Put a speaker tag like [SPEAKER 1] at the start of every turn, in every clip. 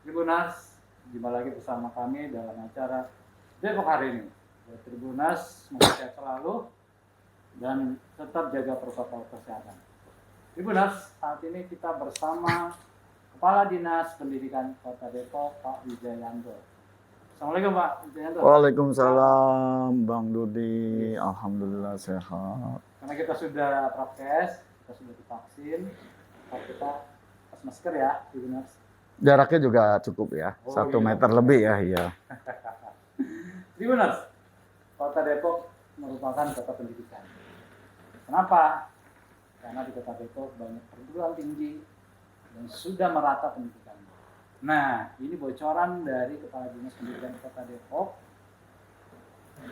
[SPEAKER 1] Tribunas, jumpa lagi bersama kami dalam acara Depok hari ini. Tribunas, semoga sehat selalu dan tetap jaga protokol kesehatan. Tribunas, saat ini kita bersama Kepala Dinas Pendidikan Kota Depok, Pak Wijayanto. Assalamualaikum Pak Wijayanto.
[SPEAKER 2] Waalaikumsalam Bang Dudi, alhamdulillah sehat.
[SPEAKER 1] Karena kita sudah prokes, kita sudah divaksin, kita pakai masker ya, Tribunas.
[SPEAKER 2] Jaraknya juga cukup ya, 1 meter lebih ya, iya.
[SPEAKER 1] Tribunas, Kota Depok merupakan kota pendidikan. Kenapa? Karena di Kota Depok banyak perguruan tinggi yang sudah merata pendidikan. Nah, ini bocoran dari Kepala Dinas Pendidikan Kota Depok.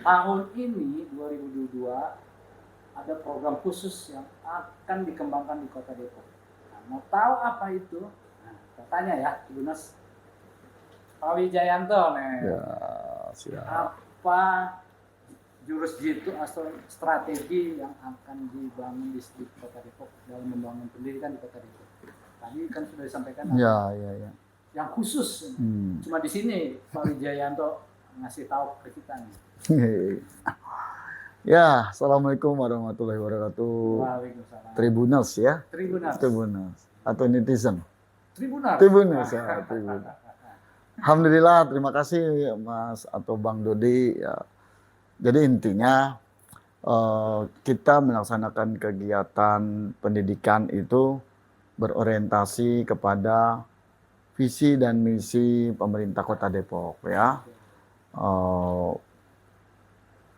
[SPEAKER 1] Tahun ini 2022 ada program khusus yang akan dikembangkan di Kota Depok. Nah, mau tahu apa itu? Nah, kita tanya ya, Tribunas. Pak Wijayanto nih.
[SPEAKER 2] Ya, siap.
[SPEAKER 1] Apa jurus jitu atau strategi yang akan dibangun di Kota Depok dalam membangun pendidikan di Kota Depok? Tadi kan sudah disampaikan.
[SPEAKER 2] Ya.
[SPEAKER 1] Yang khusus, cuma di sini Pak Wijayanto ngasih tahu ke kita nih.
[SPEAKER 2] Ya, assalamualaikum warahmatullahi wabarakatuh.
[SPEAKER 1] Waalaikumsalam.
[SPEAKER 2] Tribunas ya.
[SPEAKER 1] Tribunas.
[SPEAKER 2] Atau netizen.
[SPEAKER 1] Tribunas
[SPEAKER 2] ya. Tribunas. Alhamdulillah, terima kasih Mas atau Bang Dodi. Ya. Jadi intinya kita melaksanakan kegiatan pendidikan itu berorientasi kepada visi dan misi pemerintah Kota Depok ya.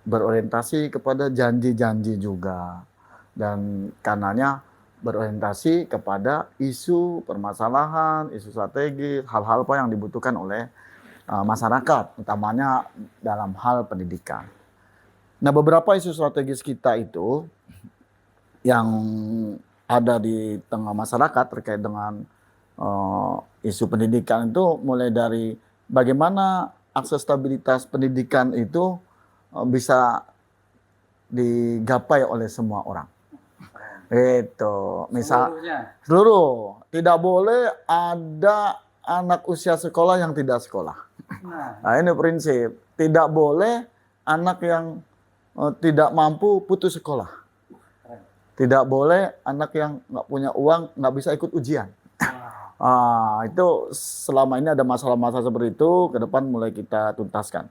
[SPEAKER 2] Berorientasi kepada janji-janji juga, dan karenanya berorientasi kepada isu permasalahan, isu strategi, hal-hal apa yang dibutuhkan oleh masyarakat, utamanya dalam hal pendidikan. Nah, beberapa isu strategis kita itu yang ada di tengah masyarakat terkait dengan isu pendidikan itu mulai dari bagaimana aksesibilitas pendidikan itu bisa digapai oleh semua orang. Itu, misal seluruh, tidak boleh ada anak usia sekolah yang tidak sekolah. Nah, ini prinsip, tidak boleh anak yang tidak mampu putus sekolah. Tidak boleh anak yang nggak punya uang nggak bisa ikut ujian. Itu selama ini ada masalah-masalah seperti itu, ke depan mulai kita tuntaskan.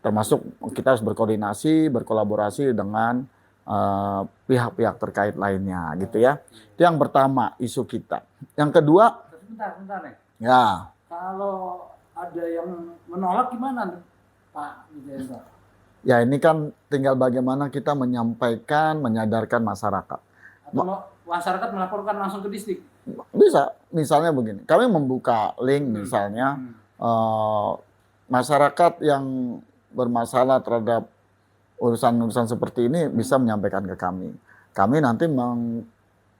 [SPEAKER 2] Termasuk kita harus berkoordinasi, berkolaborasi dengan pihak-pihak terkait lainnya, gitu ya. Itu yang pertama, isu kita. Yang kedua,
[SPEAKER 1] Bentar nih.
[SPEAKER 2] Ya.
[SPEAKER 1] Kalau ada yang menolak gimana, Pak Wijayanto?
[SPEAKER 2] Ya, ini kan tinggal bagaimana kita menyampaikan, menyadarkan masyarakat.
[SPEAKER 1] Atau masyarakat melaporkan langsung ke distrik?
[SPEAKER 2] Bisa, misalnya begini. Kami membuka link misalnya masyarakat yang bermasalah terhadap urusan-urusan seperti ini bisa menyampaikan ke kami. Kami nanti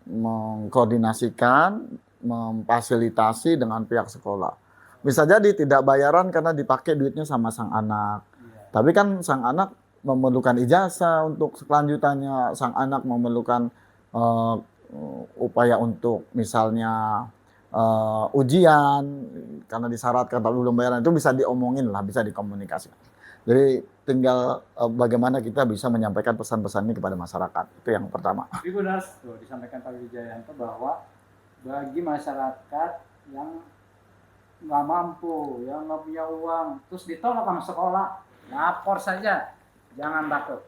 [SPEAKER 2] mengkoordinasikan, memfasilitasi dengan pihak sekolah. Bisa jadi tidak bayaran karena dipakai duitnya sama sang anak. Tapi kan sang anak memerlukan ijazah untuk selanjutannya. Sang anak memerlukan upaya untuk misalnya ujian karena disyaratkan kalau belum bayaran, itu bisa diomongin lah, bisa dikomunikasikan. Jadi tinggal bagaimana kita bisa menyampaikan pesan-pesan ini kepada masyarakat. Itu yang pertama.
[SPEAKER 1] Tribunas, tuh disampaikan Pak Wijayanto bahwa bagi masyarakat yang nggak mampu, yang nggak punya uang, terus ditolak sama sekolah, lapor saja, jangan takut.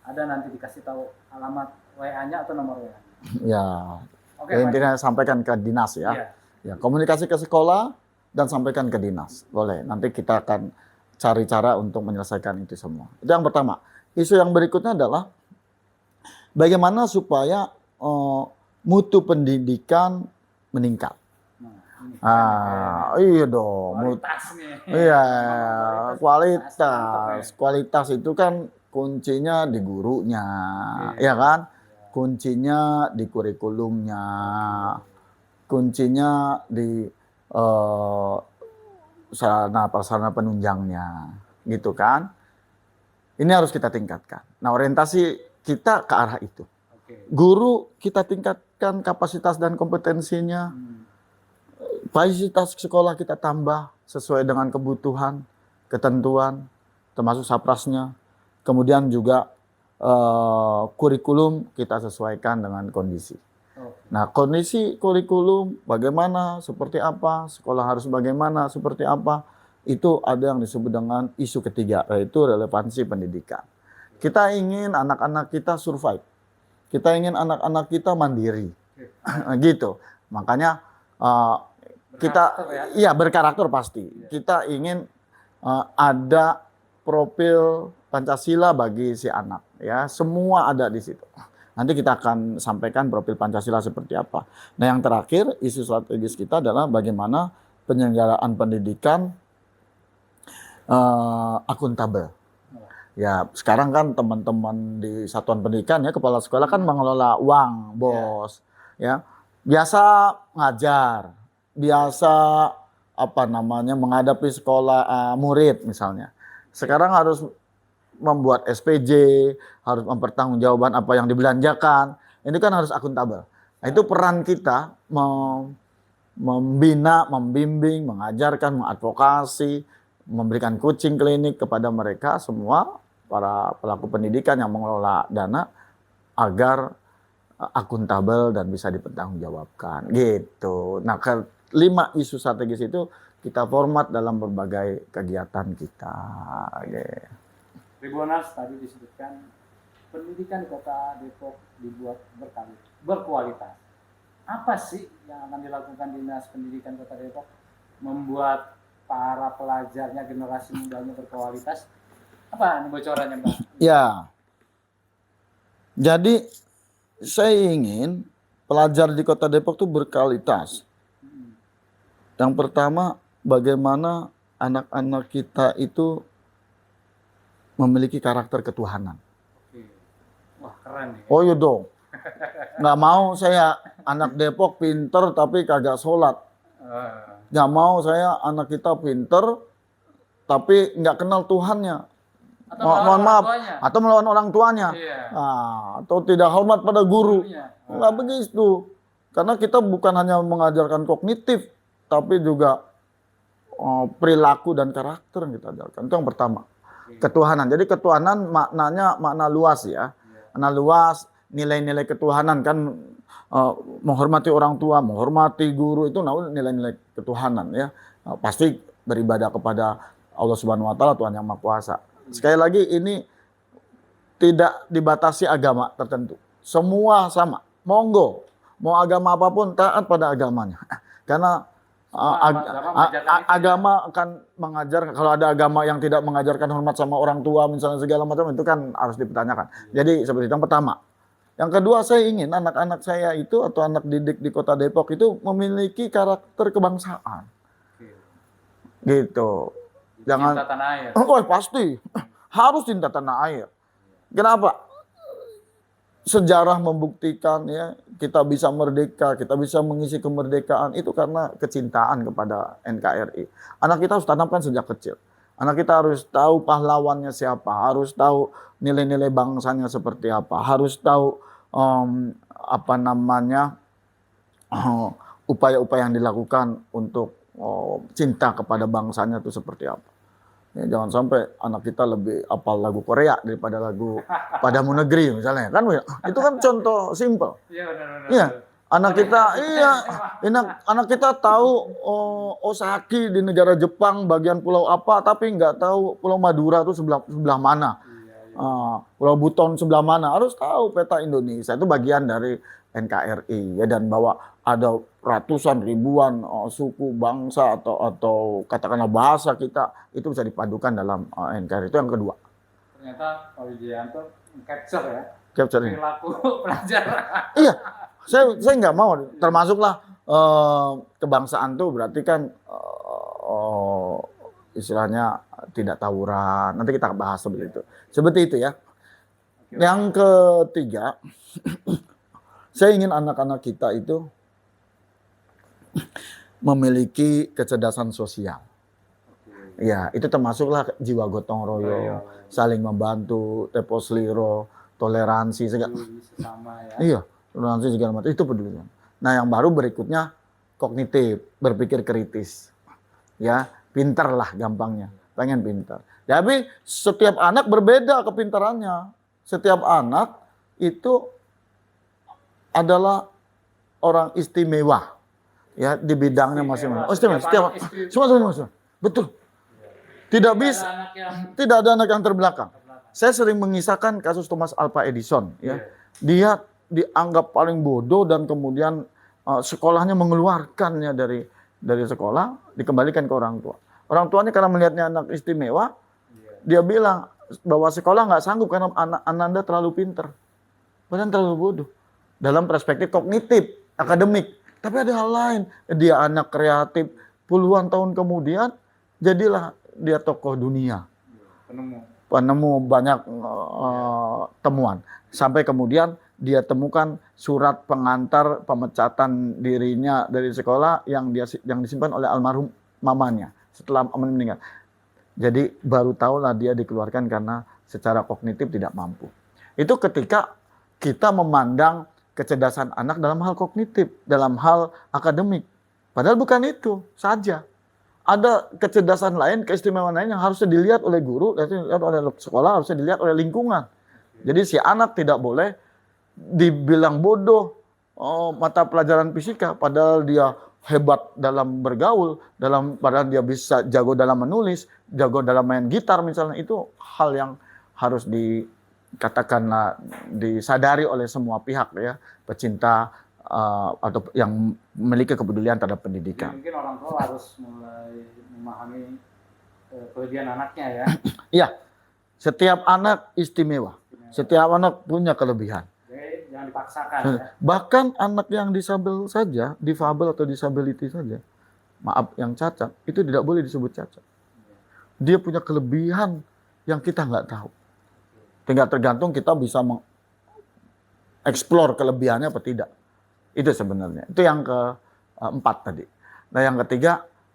[SPEAKER 1] Ada nanti dikasih tahu alamat WA-nya atau nomor WA.
[SPEAKER 2] Ya,
[SPEAKER 1] Oke,
[SPEAKER 2] intinya sampaikan ke dinas ya.
[SPEAKER 1] Iya.
[SPEAKER 2] Ya, komunikasi ke sekolah dan sampaikan ke dinas. Boleh, nanti kita akan cari cara untuk menyelesaikan itu semua. Itu yang pertama. Isu yang berikutnya adalah bagaimana supaya mutu pendidikan meningkat. Iya dong. Iya, kualitas itu kan kuncinya di gurunya, ya kan? Kuncinya di kurikulumnya, kuncinya di sarana penunjangnya, gitu kan? Ini harus kita tingkatkan. Nah, orientasi kita ke arah itu. Guru kita tingkatkan kapasitas dan kompetensinya. fasilitas sekolah kita tambah sesuai dengan kebutuhan, ketentuan, termasuk saprasnya. Kemudian juga kurikulum kita sesuaikan dengan kondisi. Nah, kondisi kurikulum bagaimana, seperti apa, sekolah harus bagaimana, seperti apa, itu ada yang disebut dengan isu ketiga, yaitu relevansi pendidikan. Kita ingin anak-anak kita survive. Kita ingin anak-anak kita mandiri. Gitu. Makanya kita berkarakter pasti. Kita ingin ada profil Pancasila bagi si anak, ya. Semua ada di situ. Nanti kita akan sampaikan profil Pancasila seperti apa. Nah, yang terakhir, isu strategis kita adalah bagaimana penyelenggaraan pendidikan akuntabel. Ya, sekarang kan teman-teman di satuan pendidikan, ya, kepala sekolah kan mengelola uang, bos. Ya, biasa ngajar, biasa menghadapi sekolah murid misalnya. Sekarang harus membuat SPJ, harus mempertanggungjawabkan apa yang dibelanjakan. Ini kan harus akuntabel. Nah, itu peran kita membina, membimbing, mengajarkan, mengadvokasi, memberikan coaching klinik kepada mereka semua, para pelaku pendidikan yang mengelola dana, agar akuntabel dan bisa dipertanggungjawabkan. Gitu. Nah, 5 isu strategis itu kita format dalam berbagai kegiatan kita. Gitu.
[SPEAKER 1] Tribunas tadi disebutkan pendidikan di Kota Depok dibuat berkualitas. Apa sih yang akan dilakukan Dinas Pendidikan Kota Depok membuat para pelajarnya, generasi mudanya berkualitas? Apa bocorannya, Mbak?
[SPEAKER 2] Ya, jadi saya ingin pelajar di Kota Depok itu berkualitas. Yang pertama, bagaimana anak-anak kita itu memiliki karakter ketuhanan.
[SPEAKER 1] Wah, keren nih.
[SPEAKER 2] Oh iya dong. Nggak mau saya anak Depok pinter tapi kagak sholat. Nggak mau saya anak kita pinter tapi nggak kenal Tuhannya.
[SPEAKER 1] Atau
[SPEAKER 2] mohon maaf. Atau melawan orang tuanya.
[SPEAKER 1] Iya.
[SPEAKER 2] Nah, atau tidak hormat pada guru. Nggak begitu. Karena kita bukan hanya mengajarkan kognitif, tapi juga perilaku dan karakter yang kita ajarkan. Itu yang pertama. Ketuhanan. Jadi ketuhanan maknanya makna luas, ya. Makna luas, nilai-nilai ketuhanan kan, menghormati orang tua, menghormati guru, itu nilai-nilai ketuhanan, ya. Pasti beribadah kepada Allah Subhanahu wa taala, Tuhan yang Maha Kuasa. Sekali lagi, ini tidak dibatasi agama tertentu. Semua sama. Monggo. Mau agama apapun taat pada agamanya. Karena agama akan mengajar, kalau ada agama yang tidak mengajarkan hormat sama orang tua misalnya segala macam, itu kan harus dipertanyakan. Jadi seperti itu yang pertama. Yang kedua, saya ingin anak-anak saya itu atau anak didik di Kota Depok itu memiliki karakter kebangsaan. Gitu. Jangan cinta tanah air. Oh, pasti. Harus cinta tanah air. Kenapa? Sejarah membuktikan, ya, kita bisa merdeka, kita bisa mengisi kemerdekaan itu karena kecintaan kepada NKRI. Anak kita harus tanamkan sejak kecil. Anak kita harus tahu pahlawannya siapa, harus tahu nilai-nilai bangsanya seperti apa, harus tahu upaya-upaya yang dilakukan untuk cinta kepada bangsanya itu seperti apa. Ya, jangan sampai anak kita lebih hafal lagu Korea daripada lagu Padamu Negeri misalnya, kan? Itu kan contoh simpel. Iya, benar-benar. Iya, anak kita tahu Osaki di negara Jepang bagian pulau apa, tapi nggak tahu Pulau Madura itu sebelah mana. Pulau Buton sebelah mana, harus tahu peta Indonesia. Itu bagian dari NKRI, ya, dan bahwa ada ratusan ribuan suku, bangsa atau katakanlah bahasa kita itu bisa dipadukan dalam NKRI. Itu yang kedua.
[SPEAKER 1] Ternyata Pak Wijayanto capture, ya,
[SPEAKER 2] perilaku
[SPEAKER 1] pelajar.
[SPEAKER 2] Iya, saya nggak mau, termasuklah kebangsaan tuh berarti kan istilahnya tidak tawuran. Nanti kita bahas seperti itu, ya. Yang ketiga, saya ingin anak-anak kita itu memiliki kecerdasan sosial. Ya, itu termasuklah jiwa gotong royong, saling membantu, tepos liro, toleransi segala.
[SPEAKER 1] Sesama, ya.
[SPEAKER 2] Iya, toleransi segala macam itu peduli. Nah, yang baru berikutnya kognitif, berpikir kritis. Ya, pinter lah gampangnya, pengen pinter. Tapi setiap anak berbeda kepintarannya. Setiap anak itu adalah orang istimewa, ya, di bidangnya masing-masing. Oh, istimewa, semua. Betul. Tidak bisa, tidak ada anak yang terbelakang. Saya sering mengisahkan kasus Thomas Alva Edison, ya. Dia dianggap paling bodoh dan kemudian sekolahnya mengeluarkannya dari sekolah, dikembalikan ke orang tua. Orang tuanya karena melihatnya anak istimewa, dia bilang bahwa sekolah nggak sanggup karena anak Anda terlalu pinter. Padahal terlalu bodoh. Dalam perspektif kognitif, akademik. Tapi ada hal lain. Dia anak kreatif. Puluhan tahun kemudian, jadilah dia tokoh dunia. Penemu banyak temuan. Sampai kemudian dia temukan surat pengantar pemecatan dirinya dari sekolah yang disimpan oleh almarhum mamanya setelah meninggal. Jadi baru tahulah dia dikeluarkan karena secara kognitif tidak mampu. Itu ketika kita memandang kecerdasan anak dalam hal kognitif, dalam hal akademik. Padahal bukan itu saja. Ada kecerdasan lain, keistimewaan lain yang harusnya dilihat oleh guru, harusnya dilihat oleh sekolah, harusnya dilihat oleh lingkungan. Jadi si anak tidak boleh dibilang bodoh mata pelajaran fisika, padahal dia hebat dalam bergaul, padahal dia bisa jago dalam menulis, jago dalam main gitar misalnya. Itu hal yang harus dikatakanlah disadari oleh semua pihak, ya, pecinta atau yang memiliki kepedulian terhadap pendidikan.
[SPEAKER 1] Mungkin orang tua harus mulai memahami kelebihan anaknya, ya.
[SPEAKER 2] Iya, setiap anak istimewa, setiap anak punya kelebihan.
[SPEAKER 1] Jadi jangan dipaksakan, ya.
[SPEAKER 2] Bahkan anak yang disabel saja, difabel atau disability saja, maaf, yang cacat, itu tidak boleh disebut cacat. Dia punya kelebihan yang kita nggak tahu. Tinggal tergantung kita bisa mengeksplor kelebihannya apa tidak. Itu sebenarnya. Itu yang keempat tadi. Nah,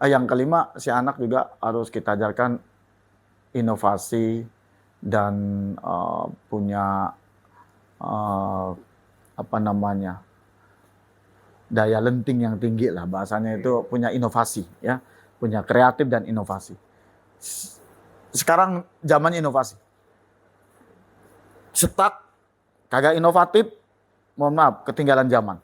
[SPEAKER 2] yang kelima, si anak juga harus kita ajarkan inovasi dan punya daya lenting yang tinggi lah, bahasanya itu, punya inovasi, ya, punya kreatif dan inovasi. Sekarang zaman inovasi. Stuck, kagak inovatif, mohon maaf, ketinggalan zaman.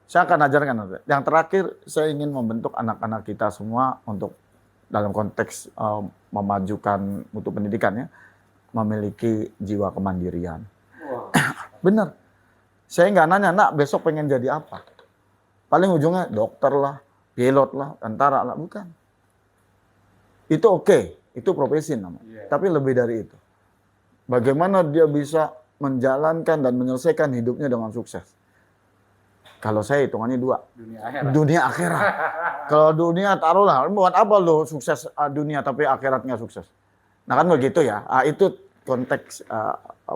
[SPEAKER 2] Saya akan ajarkan nanti. Yang terakhir, saya ingin membentuk anak-anak kita semua untuk dalam konteks memajukan mutu pendidikannya, memiliki jiwa kemandirian.
[SPEAKER 1] Wow.
[SPEAKER 2] Bener. Saya nggak nanya, nak besok pengen jadi apa? Paling ujungnya dokter lah, pilot lah, tentara lah. Bukan. Itu oke. Itu profesi namanya. Tapi lebih dari itu. Bagaimana dia bisa menjalankan dan menyelesaikan hidupnya dengan sukses. Kalau saya hitungannya dua. Dunia akhirat. Kalau dunia taruhlah, buat apa lo sukses dunia tapi akhiratnya sukses? Nah kan begitu ya. Itu konteks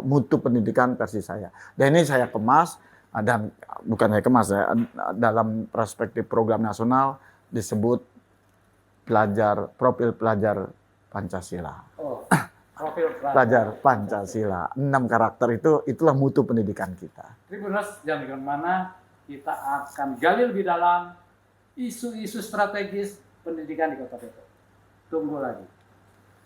[SPEAKER 2] mutu pendidikan versi saya. Dan ini saya kemas, dan bukan saya kemas ya, dalam perspektif program nasional disebut profil pelajar Pancasila.
[SPEAKER 1] Profil
[SPEAKER 2] pelajar Pancasila. 6 karakter itulah mutu pendidikan kita.
[SPEAKER 1] Tribuners, jangan kemana, kita akan gali lebih dalam isu-isu strategis pendidikan di Kota Depok. Tunggu lagi.